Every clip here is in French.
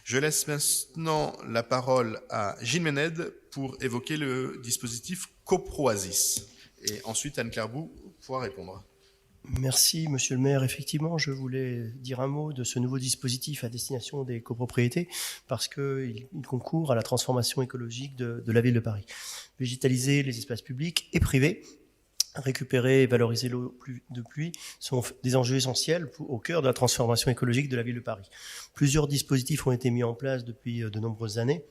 Je laisse maintenant la parole à Gilles Méned pour évoquer le dispositif Coproasis. Et ensuite, Anne-Claire Bou pourra répondre. Merci, monsieur le maire. Effectivement, je voulais dire un mot de ce nouveau dispositif à destination des copropriétés parce qu'il concourt à la transformation écologique de la ville de Paris. Végétaliser les espaces publics et privés, récupérer et valoriser l'eau de pluie sont des enjeux essentiels au cœur de la transformation écologique de la ville de Paris. Plusieurs dispositifs ont été mis en place depuis de nombreuses années.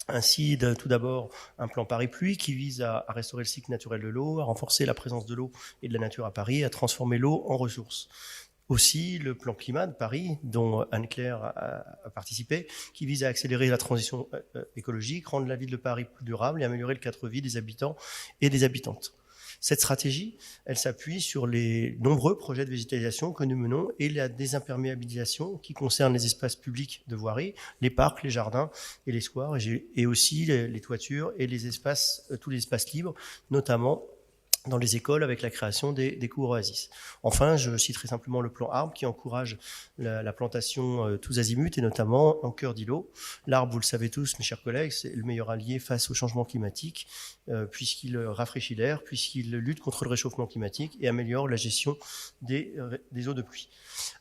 Ainsi, tout d'abord, un plan Paris-Pluie qui vise à restaurer le cycle naturel de l'eau, à renforcer la présence de l'eau et de la nature à Paris, à transformer l'eau en ressource. Aussi, le plan climat de Paris, dont Anne-Claire a participé, qui vise à accélérer la transition écologique, rendre la ville de Paris plus durable et améliorer le cadre de vie des habitants et des habitantes. Cette stratégie, elle s'appuie sur les nombreux projets de végétalisation que nous menons et la désimperméabilisation qui concerne les espaces publics de voirie, les parcs, les jardins et les squares, et aussi les toitures et les espaces, tous les espaces libres, notamment dans les écoles avec la création des cours-oasis. Enfin, je citerai simplement le plan Arbre qui encourage la plantation tous azimuts et notamment en cœur d'îlots. L'arbre, vous le savez tous, mes chers collègues, c'est le meilleur allié face au changement climatique puisqu'il rafraîchit l'air, puisqu'il lutte contre le réchauffement climatique et améliore la gestion des eaux de pluie.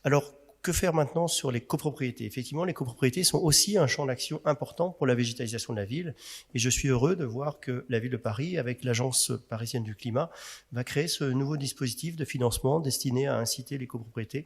Alors, que faire maintenant sur les copropriétés? Effectivement, les copropriétés sont aussi un champ d'action important pour la végétalisation de la ville. Et je suis heureux de voir que la ville de Paris, avec l'Agence parisienne du climat, va créer ce nouveau dispositif de financement destiné à inciter les copropriétés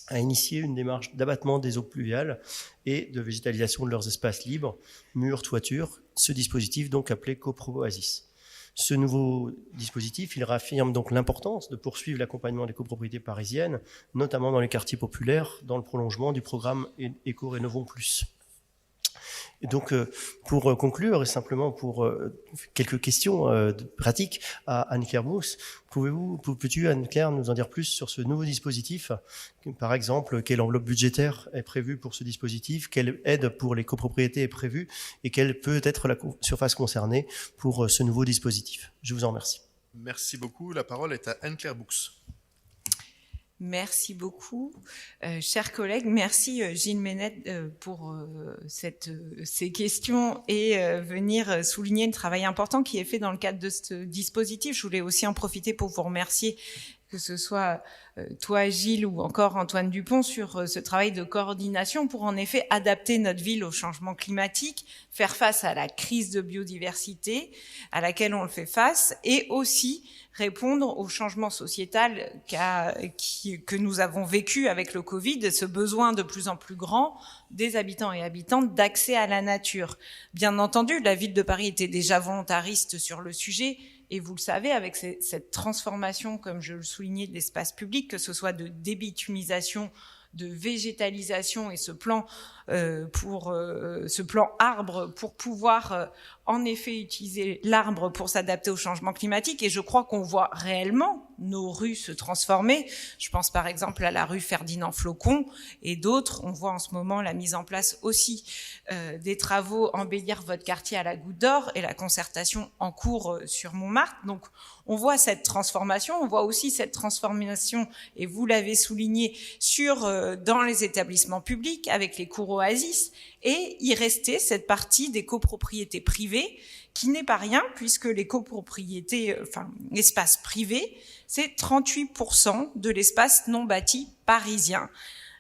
à initier une démarche d'abattement des eaux pluviales et de végétalisation de leurs espaces libres, murs, toitures. Ce dispositif, donc appelé Coproasis. Ce nouveau dispositif, il réaffirme donc l'importance de poursuivre l'accompagnement des copropriétés parisiennes, notamment dans les quartiers populaires, dans le prolongement du programme Éco-Rénovons Plus. Et donc, pour conclure, et simplement pour quelques questions pratiques à Anne-Claire Bous, peux-tu, Anne-Claire, nous en dire plus sur ce nouveau dispositif? Par exemple, quelle enveloppe budgétaire est prévue pour ce dispositif? Quelle aide pour les copropriétés est prévue? Et quelle peut être la surface concernée pour ce nouveau dispositif? Je vous en remercie. Merci beaucoup. La parole est à Anne-Claire Bous. Merci beaucoup. Chers collègues, merci Gilles Méned pour ces questions et venir souligner le travail important qui est fait dans le cadre de ce dispositif. Je voulais aussi en profiter pour vous remercier, que ce soit toi Gilles ou encore Antoine Dupont, sur ce travail de coordination pour en effet adapter notre ville au changement climatique, faire face à la crise de biodiversité à laquelle on le fait face et aussi répondre au changement sociétal que nous avons vécu avec le Covid, ce besoin de plus en plus grand des habitants et habitantes d'accès à la nature. Bien entendu, la ville de Paris était déjà volontariste sur le sujet, et vous le savez, avec cette transformation, comme je le soulignais, de l'espace public, que ce soit de débitumisation, de végétalisation et ce plan arbre pour pouvoir en effet utiliser l'arbre pour s'adapter au changement climatique. Et je crois qu'on voit réellement nos rues se transformer. Je pense par exemple à la rue Ferdinand Flocon et d'autres. On voit en ce moment la mise en place aussi des travaux embellir votre quartier à la Goutte d'Or et la concertation en cours sur Montmartre. Donc on voit cette transformation, on voit aussi cette transformation, et vous l'avez souligné, dans les établissements publics avec les cours Oasis, et y restait cette partie des copropriétés privées qui n'est pas rien puisque les copropriétés, l'espace privé, c'est 38% de l'espace non bâti parisien.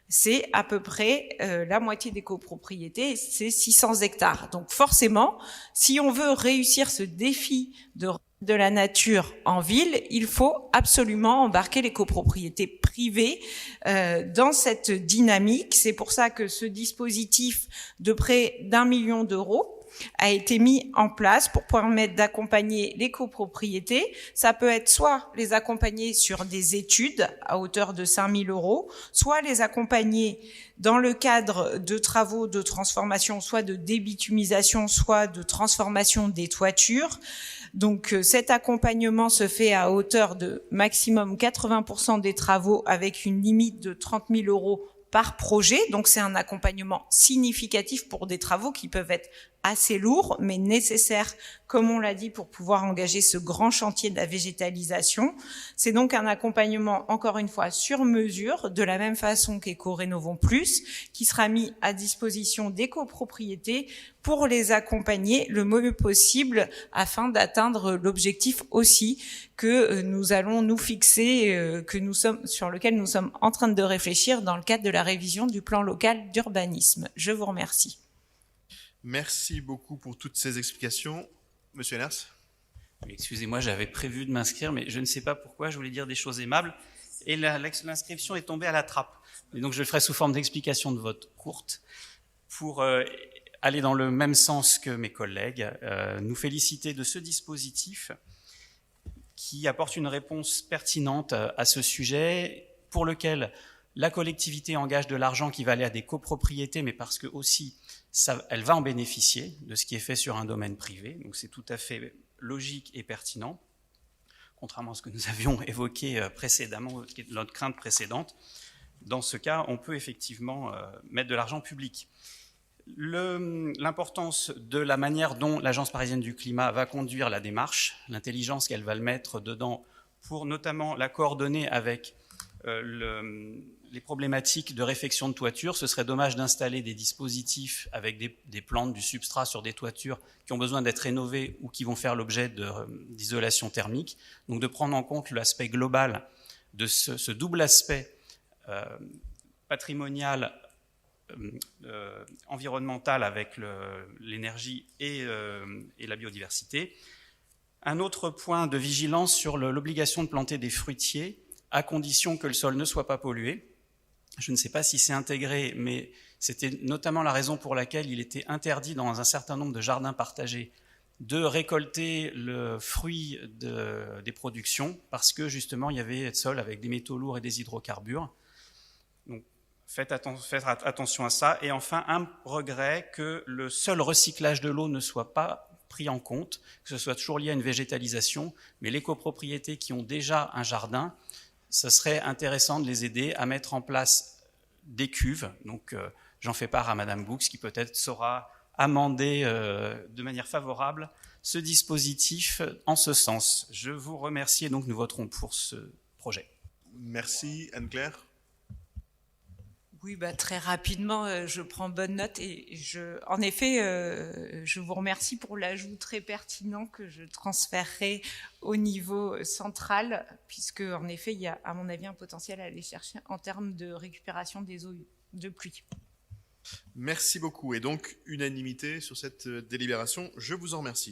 C'est à peu près la moitié des copropriétés, c'est 600 hectares. Donc forcément, si on veut réussir ce défi de la nature en ville, il faut absolument embarquer les copropriétés privées dans cette dynamique. C'est pour ça que ce dispositif de près d'1 million d'euros a été mis en place pour permettre d'accompagner les copropriétés. Ça peut être soit les accompagner sur des études à hauteur de 5 000 euros, soit les accompagner dans le cadre de travaux de transformation, soit de débitumisation, soit de transformation des toitures. Donc cet accompagnement se fait à hauteur de maximum 80% des travaux avec une limite de 30 000 euros par projet. Donc c'est un accompagnement significatif pour des travaux qui peuvent être assez lourd, mais nécessaire, comme on l'a dit, pour pouvoir engager ce grand chantier de la végétalisation. C'est donc un accompagnement, encore une fois, sur mesure, de la même façon qu'Éco-Rénovons Plus, qui sera mis à disposition des copropriétés pour les accompagner le mieux possible afin d'atteindre l'objectif aussi que nous allons nous fixer, sur lequel nous sommes en train de réfléchir dans le cadre de la révision du plan local d'urbanisme. Je vous remercie. Merci beaucoup pour toutes ces explications. Monsieur Enners? Excusez-moi, j'avais prévu de m'inscrire, mais je ne sais pas pourquoi, je voulais dire des choses aimables, et l'inscription est tombée à la trappe. Et donc je le ferai sous forme d'explication de vote courte, pour aller dans le même sens que mes collègues, nous féliciter de ce dispositif qui apporte une réponse pertinente à ce sujet, pour lequel la collectivité engage de l'argent qui va aller à des copropriétés, mais parce que aussi elle va en bénéficier de ce qui est fait sur un domaine privé. Donc c'est tout à fait logique et pertinent, contrairement à ce que nous avions évoqué précédemment, notre crainte précédente. Dans ce cas, on peut effectivement mettre de l'argent public. L'importance de la manière dont l'Agence parisienne du climat va conduire la démarche, l'intelligence qu'elle va le mettre dedans pour notamment la coordonner avec les problématiques de réfection de toiture. Ce serait dommage d'installer des dispositifs avec des plantes, du substrat sur des toitures qui ont besoin d'être rénovées ou qui vont faire l'objet d'isolation thermique. Donc de prendre en compte l'aspect global de ce double aspect patrimonial, environnemental avec l'énergie et la biodiversité. Un autre point de vigilance sur l'obligation de planter des fruitiers à condition que le sol ne soit pas pollué. Je ne sais pas si c'est intégré, mais c'était notamment la raison pour laquelle il était interdit dans un certain nombre de jardins partagés de récolter le fruit des productions, parce que justement il y avait des sols avec des métaux lourds et des hydrocarbures. Donc faites attention à ça. Et enfin, un regret que le seul recyclage de l'eau ne soit pas pris en compte, que ce soit toujours lié à une végétalisation, mais les copropriétés qui ont déjà un jardin, ce serait intéressant de les aider à mettre en place des cuves. Donc j'en fais part à Madame Boux, qui peut-être saura amender de manière favorable ce dispositif en ce sens. Je vous remercie et donc nous voterons pour ce projet. Merci. Anne-Claire? Oui, très rapidement, je prends bonne note et en effet, je vous remercie pour l'ajout très pertinent que je transférerai au niveau central, puisque en effet, il y a à mon avis un potentiel à aller chercher en termes de récupération des eaux de pluie. Merci beaucoup. Et donc, unanimité sur cette délibération. Je vous en remercie.